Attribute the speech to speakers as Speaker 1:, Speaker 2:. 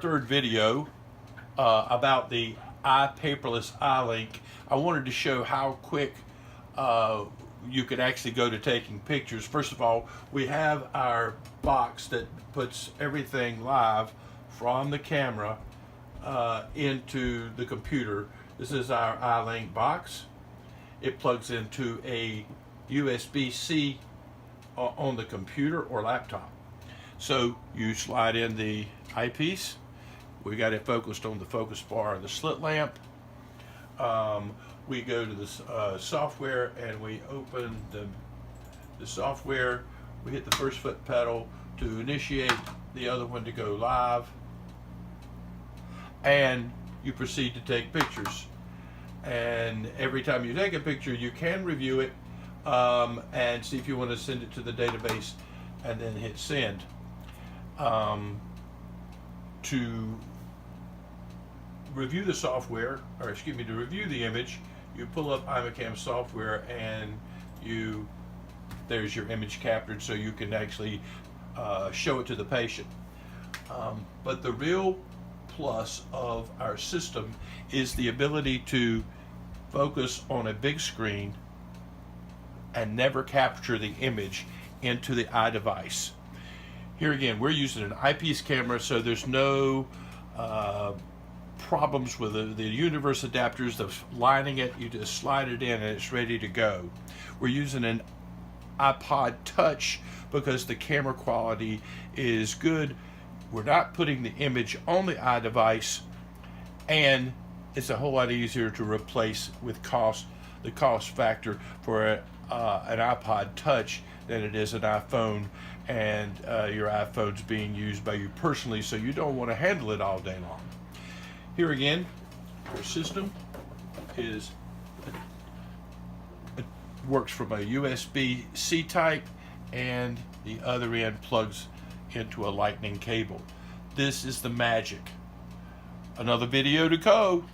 Speaker 1: Third video about the paperless iLink. I wanted to show how quick you could actually go to taking pictures. First of all, we have our box that puts everything live from the camera into the computer. This is our iLink box. It plugs into a USB-C on the computer or laptop. So you slide in the eyepiece. We got it focused on the focus bar of the slit lamp. We go to the software and we open the software. We hit the first foot pedal to initiate the other one to go live. And you proceed to take pictures. And every time you take a picture, you can review it and see if you want to send it to the database and then hit send. To review the software, or excuse me, to review the image, you pull up iMACAM software and there's your image captured so you can actually show it to the patient. But the real plus of our system is the ability to focus on a big screen and never capture the image into the iDevice. Here again, we're using an eyepiece camera, so there's no problems with the universe adapters of lining it. You just slide it in and it's ready to go. We're using an iPod Touch because the camera quality is good. We're not putting the image on the iDevice, and it's a whole lot easier to replace with the cost factor for an iPod Touch than it is an iPhone, and your iPhone's being used by you personally, so you don't want to handle it all day long. Here again, our system works from a USB-C type, and the other end plugs into a lightning cable. This is the magic. Another video to go.